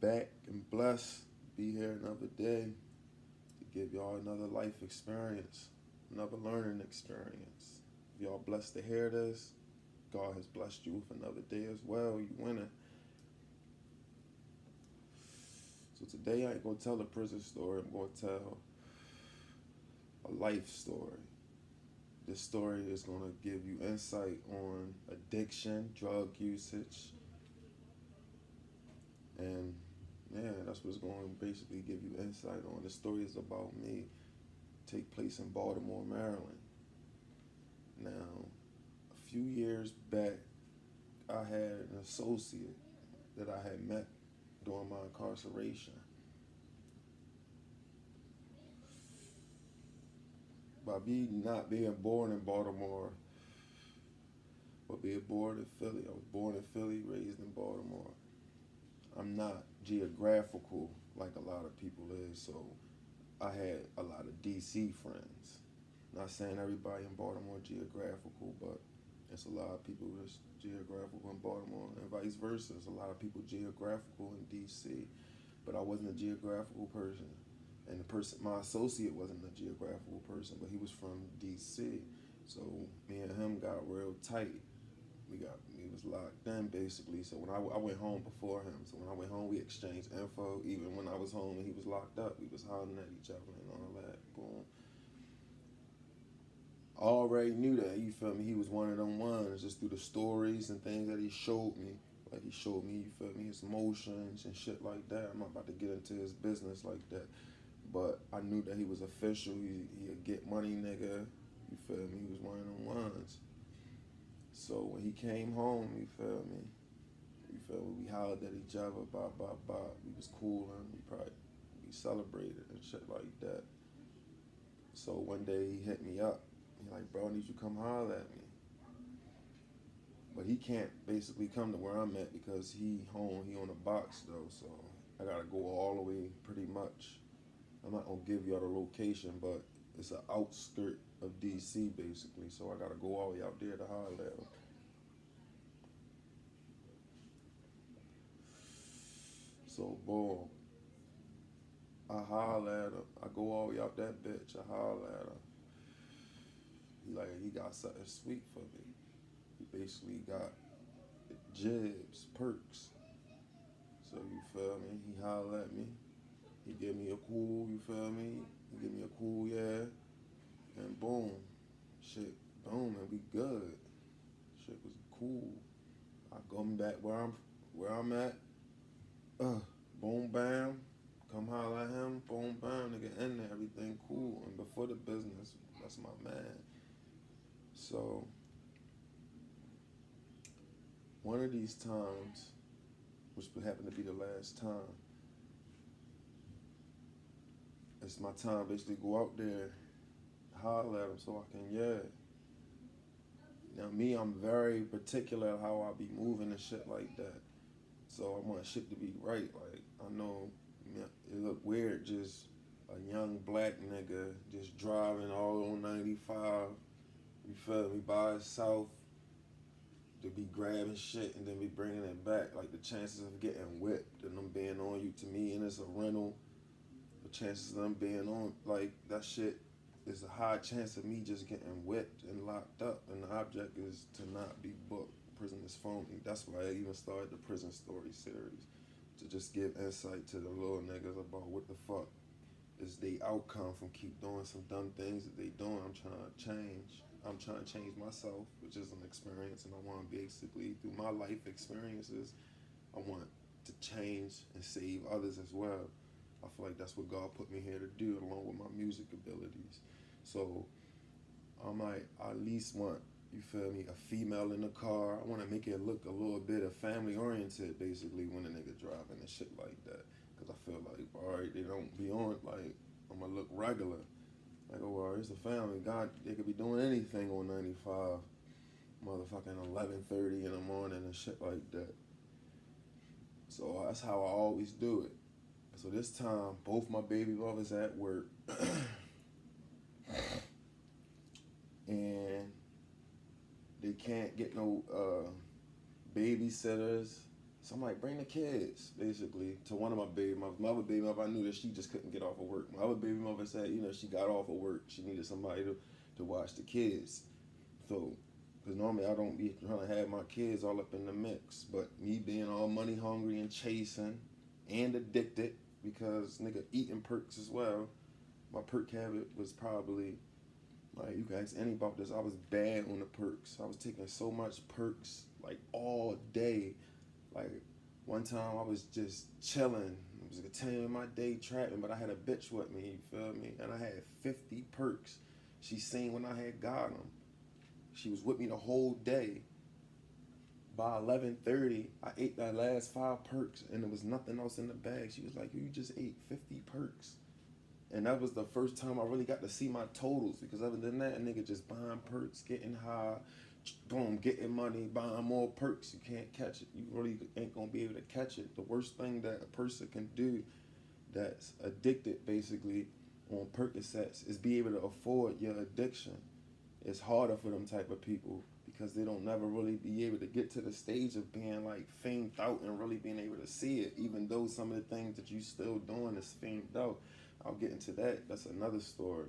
back and blessed to be here another day to give y'all another life experience, another learning experience. If y'all blessed to hear this, God has blessed you with another day as well. You winning. So today I ain't gonna tell a prison story. I'm gonna tell a life story. This story is gonna give you insight on addiction, drug usage, and yeah, that's what's going to basically give you insight on. The story is about me. Take place in Baltimore, Maryland. Now, a few years back, I had an associate that I had met during my incarceration. By me not being born in Baltimore, but being born in Philly, I was born in Philly, raised in Baltimore. I'm not geographical like a lot of people is, so I had a lot of DC friends. Not saying everybody in Baltimore geographical, but it's a lot of people that's geographical in Baltimore and vice versa. There's a lot of people geographical in DC, but I wasn't a geographical person. And my associate wasn't a geographical person, but he was from DC. So me and him got real tight. We was locked in basically. So when I went home before him, so when I went home we exchanged info. Even when I was home and he was locked up, we was hollering at each other and all that. Boom. I already knew that, you feel me? He was one of them ones just through the stories and things that he showed me. Like he showed me, you feel me, his emotions and shit like that. I'm not about to get into his business like that. But I knew that he was official. He a get money nigga. You feel me? He was one of them ones. So when he came home, you feel me? You feel me? We hollered at each other, bop. We was cool and we celebrated and shit like that. So one day he hit me up. He like, bro, I need you to come holler at me. But he can't basically come to where I'm at because he home, he on a box though. So I gotta go all the way pretty much. I'm not gonna give y'all the location, but it's an outskirt of DC basically. So I gotta go all the way out there to holler at him. So boom, I holler at him. I go all the way out that bitch. I holler at him. He got something sweet for me. He basically got jibs, perks. So you feel me? He holler at me. He give me a cool, you feel me? He give me a cool, yeah. And boom, shit, boom, and we good. Shit was cool. I go back where I'm at. Boom, bam. Come holler at him. Boom, bam. Nigga in there, everything cool. And before the business, that's my man. So one of these times, which would happen to be the last time, it's my time basically go out there, holler at him so I can, yeah. Now me, I'm very particular how I be moving and shit like that. So I want shit to be right. Like I know it look weird just a young black nigga just driving all on 95. You feel me? By himself to be grabbing shit and then be bringing it back. Like the chances of getting whipped and them being on you to me, and it's a rental. The chances of them being on like that shit is a high chance of me just getting whipped and locked up. And the object is to not be booked. Prison is phony. That's why I even started the prison story series, to just give insight to the little niggas about what the fuck is the outcome from keep doing some dumb things that they doing. I'm trying to change. I'm trying to change myself, which is an experience, and I want to basically through my life experiences, I want to change and save others as well. I feel like that's what God put me here to do, along with my music abilities. So I'm like, I at least want, you feel me, a female in the car. I want to make it look a little bit of family oriented, basically, when a nigga driving and shit like that. Because I feel like, all right, they don't be on, like, I'm going to look regular. Like, oh, well, it's a family. God, they could be doing anything on 95, motherfucking 11:30 in the morning and shit like that. So that's how I always do it. So this time, both my baby mothers at work. And they can't get no babysitters. So I'm like, bring the kids, basically, to one of my baby mothers. My other baby mother, I knew that she just couldn't get off of work. My other baby mother said, she got off of work. She needed somebody to watch the kids. So, because normally I don't be trying to have my kids all up in the mix. But me being all money hungry and chasing and addicted, because nigga eating perks as well. My perk habit was probably, like, you can ask any about this. I was bad on the perks. I was taking so much perks, like, all day. Like, one time I was just chilling. I was continuing my day trapping, but I had a bitch with me, you feel me? And I had 50 perks. She seen when I had got them. She was with me the whole day. By 11:30, I ate that last 5 perks, and there was nothing else in the bag. She was like, you just ate 50 perks. And that was the first time I really got to see my totals, because other than that, a nigga just buying perks, getting high, boom, getting money, buying more perks. You can't catch it. You really ain't gonna be able to catch it. The worst thing that a person can do that's addicted, basically, on Percocets is be able to afford your addiction. It's harder for them type of people because they don't never really be able to get to the stage of being like famed out and really being able to see it, even though some of the things that you still doing is famed out. I'll get into that. That's another story.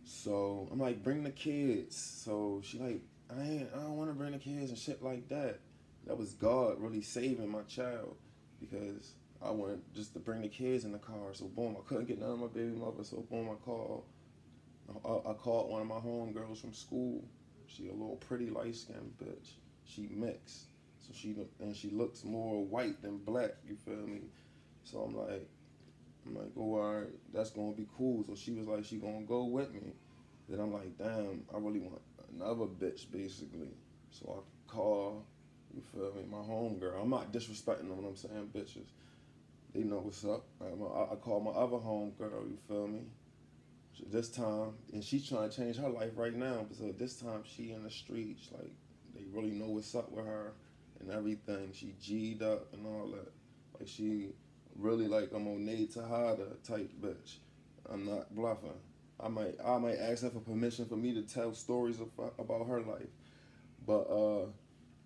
So I'm like, bring the kids. So she like, I don't want to bring the kids and shit like that. That was God really saving my child, because I wanted just to bring the kids in the car. So boom, I couldn't get none of my baby mother. So boom, I called one of my homegirls from school. She a little pretty light skinned bitch. She mixed. So she looks more white than black. You feel me? So I'm like, oh, all right, that's gonna be cool. So she was like, she gonna go with me. Then I'm like, damn, I really want another bitch, basically. So I call, you feel me, my homegirl. I'm not disrespecting them when I'm saying bitches. They know what's up. I call my other homegirl, you feel me. This time, and she's trying to change her life right now. So this time she in the streets, like, they really know what's up with her and everything. She G'd up and all that. Like, she really like a Monet Tejada type bitch. I'm not bluffing. I might ask her for permission for me to tell stories about her life, but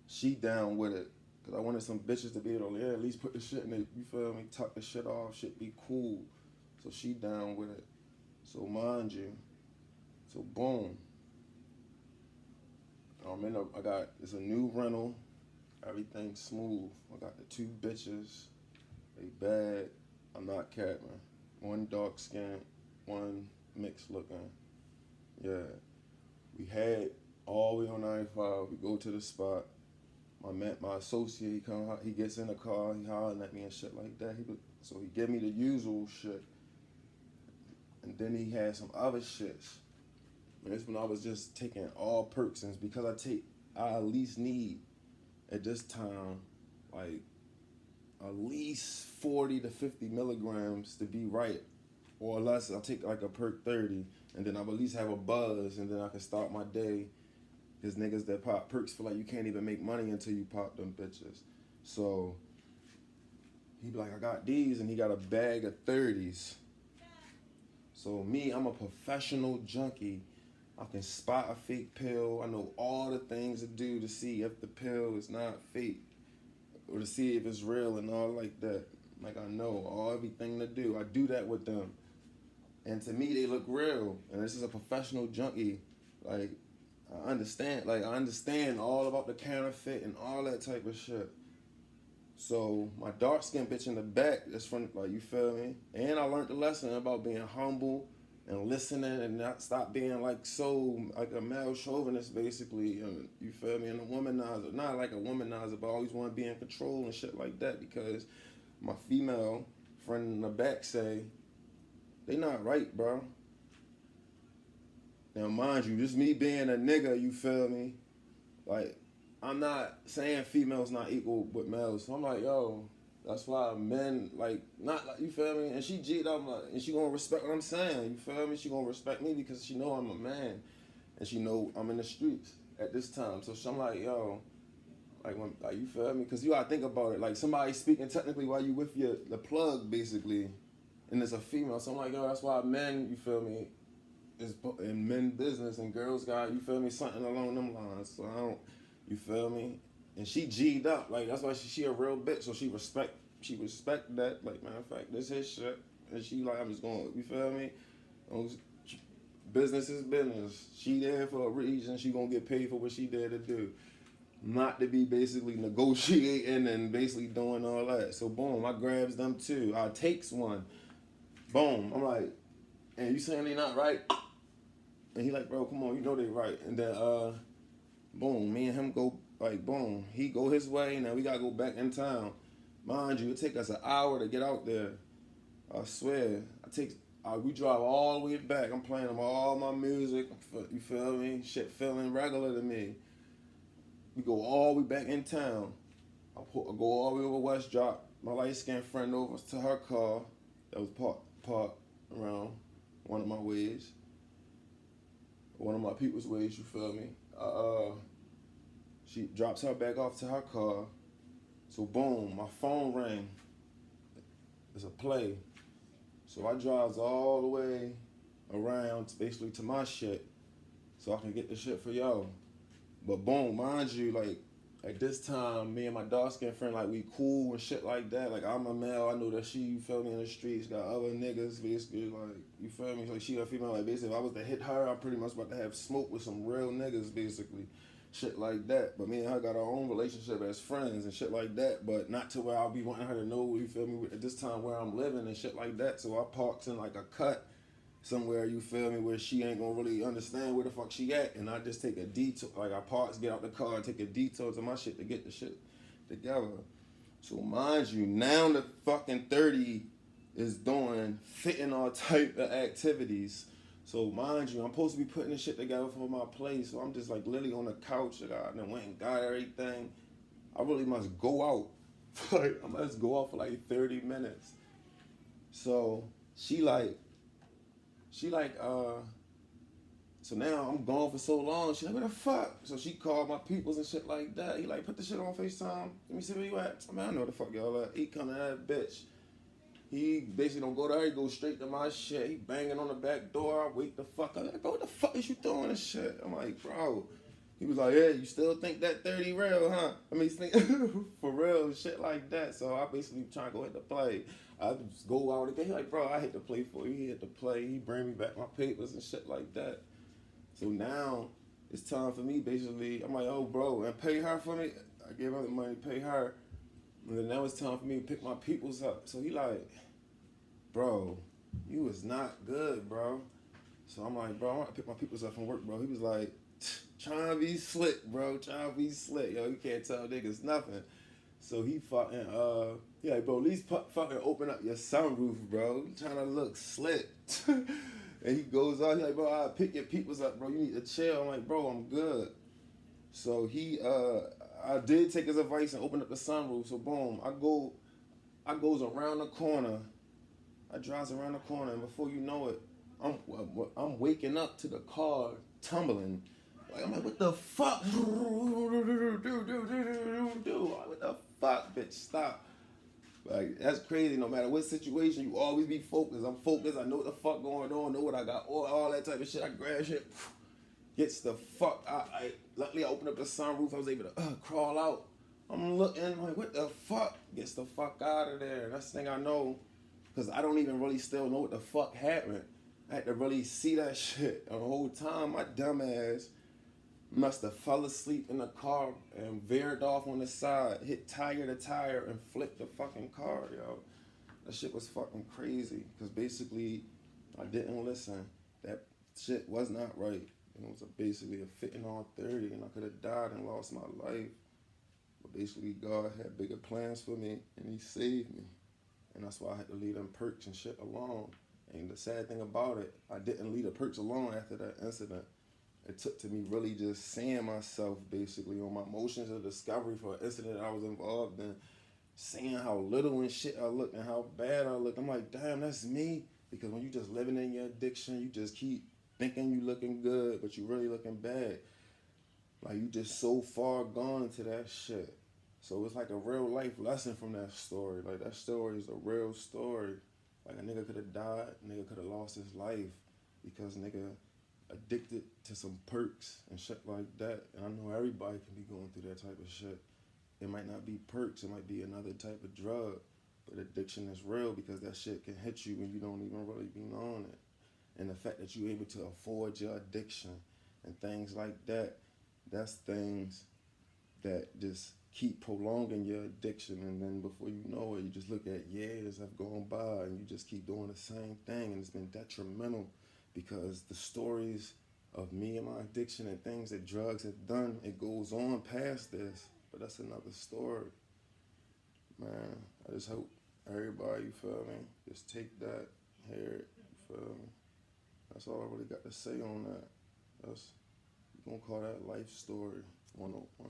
she down with it, cause I wanted some bitches to be able to at least put the shit in it. You feel me? Tuck the shit off. Shit be cool. So she down with it. So mind you, so boom. It's a new rental. Everything's smooth. I got the 2 bitches. They bad. I'm not capping. One dark skin, one mixed looking. Yeah. We had all the way on 95. We go to the spot. My associate, he gets in the car, he hollering at me and shit like that. So he give me the usual shit. And then he had some other shits. And this when I was just taking all perks, and because I at least need at this time like at least 40 to 50 milligrams to be right, or less. I'll take like a perk 30, and then I'll at least have a buzz, and then I can start my day. Because niggas that pop perks feel like you can't even make money until you pop them bitches. So he be like, I got these, and he got a bag of 30s. So me, I'm a professional junkie. I can spot a fake pill. I know all the things to do to see if the pill is not fake, or to see if it's real and all like that. Like, I know everything to do. I do that with them. And to me, they look real. And this is a professional junkie. Like, I understand all about the counterfeit and all that type of shit. So my dark skinned bitch in the back, that's from, like, you feel me? And I learned the lesson about being humble and listening and not stop being like so like a male chauvinist, basically. You feel me? And a womanizer, not like a womanizer, but I always want to be in control and shit like that, because my female friend in the back say, they not right, bro. Now, mind you, just me being a nigga, you feel me? Like, I'm not saying females not equal with males. So I'm like, yo, that's why men, like, not like, you feel me? And she G'd up, like, and she gonna respect what I'm saying, you feel me? She gonna respect me because she know I'm a man, and she know I'm in the streets at this time. So I'm like, yo, like, you feel me? Because you gotta think about it. Like, somebody speaking technically while you with the plug, basically, and it's a female. So I'm like, yo, that's why men, you feel me, is in men business, and girls got, you feel me, something along them lines. So I don't, you feel me? And she G'd up. Like, that's why she a real bitch. So she respect that. Like, matter of fact, this his shit. And she like, I'm just going, you feel me? Business is business. She there for a reason. She gonna get paid for what she there to do. Not to be basically negotiating and basically doing all that. So boom, I grabs them too. I takes one. Boom. I'm like, and you saying they not right? And he like, bro, come on, you know they right. And then boom, me and him go like boom. He go his way, now we gotta go back in town. Mind you, it take us an hour to get out there. I swear. We drive all the way back. I'm playing them all my music. You feel me? Shit feeling regular to me. We go all the way back in town. I go all the way over West, drop my light-skinned friend over to her car that was parked around one of my ways. One of my people's ways, you feel me? She drops her back off to her car. So boom, my phone rang. It's a play. So I drives all the way around basically to my shit so I can get the shit for y'all. But boom, mind you, like at this time, me and my dark skinned friend, like we cool and shit like that. Like I'm a male, I know that she, you feel me, in the streets, got other niggas basically, like, you feel me? Like she a female, like basically if I was to hit her, I'm pretty much about to have smoke with some real niggas basically. Shit like that. But me and her got our own relationship as friends and shit like that. But not to where I'll be wanting her to know, you feel me, at this time where I'm living and shit like that. So I parks in like a cut somewhere, you feel me, where she ain't gonna really understand where the fuck she at. And I just take a detour, like I parks, get out the car, and take a detour to my shit to get the shit together. So mind you, now the fucking 30 is doing fitting all type of activities. So mind you, I'm supposed to be putting this shit together for my place. So I'm just like literally on the couch. Like I done went and got everything. I really must go out. Like I must go out for like 30 minutes. So she like, so now I'm gone for so long. She like, what the fuck? So she called my peoples and shit like that. He like, put the shit on FaceTime. Let me see where you at. I mean, I know the fuck y'all at. He coming at that bitch. He basically don't go there, he go straight to my shit. He banging on the back door, I wake the fuck up. I'm like, bro, what the fuck is you doing this shit? I'm like, bro. He was like, yeah, you still think that 30 real, huh? I mean, think for real, shit like that. So I basically trying to go hit the play. I just go out again. He like, bro, I hit the play for you. He hit the play. He bring me back my papers and shit like that. So now it's time for me, basically. I'm like, oh, bro, and pay her for me. I gave her the money to pay her. And then now it's time for me to pick my peoples up. So he like, bro, you was not good, bro. So I'm like, bro, I want to pick my peoples up from work, bro. He was like, trying to be slick, bro. Trying to be slick. Yo, you can't tell niggas nothing. So he fucking, he like, bro, at least fucking open up your sunroof, bro. You trying to look slick. And he goes out, he like, bro, I'll pick your peoples up, bro. You need to chill. I'm like, bro, I'm good. So he, I did take his advice and open up the sunroof. So boom, I goes around the corner. I drives around the corner, and before you know it, I'm waking up to the car tumbling. Like I'm like, what the fuck? What the fuck, bitch? Stop. Like that's crazy. No matter what situation, you always be focused. I'm focused. I know what the fuck going on. Know what I got. All that type of shit. I grab shit. Gets the fuck out. Luckily, I opened up the sunroof. I was able to crawl out. I'm looking like, what the fuck? Gets the fuck out of there. That's the thing I know, because I don't even really still know what the fuck happened. I had to really see that shit the whole time. My dumb ass must have fell asleep in the car and veered off on the side, hit tire to tire, and flipped the fucking car, yo. That shit was fucking crazy, because basically, I didn't listen. That shit was not right. It was basically a fitting on 30, and I could have died and lost my life. But basically, God had bigger plans for me, and he saved me. And that's why I had to leave them perks and shit alone. And the sad thing about it, I didn't leave the perks alone after that incident. It took to me really just seeing myself, basically, on my emotions of discovery for an incident I was involved in. Seeing how little and shit I look and how bad I look. I'm like, damn, that's me. Because when you just living in your addiction, you just keep thinking you looking good, but you really looking bad. Like you just so far gone into that shit. So it's like a real life lesson from that story. Like that story is a real story. Like a nigga could have died, a nigga could have lost his life because nigga addicted to some perks and shit like that. And I know everybody can be going through that type of shit. It might not be perks, it might be another type of drug. But addiction is real because that shit can hit you when you don't even really be knowing it. And the fact that you're able to afford your addiction and things like that, that's things that just keep prolonging your addiction. And then before you know it, you just look at years have gone by and you just keep doing the same thing. And it's been detrimental because the stories of me and my addiction and things that drugs have done, it goes on past this. But that's another story. Man, I just hope everybody, you feel me, just take that, hear it, you feel me. That's all I really got to say on that. That's, you gonna call that life story 101.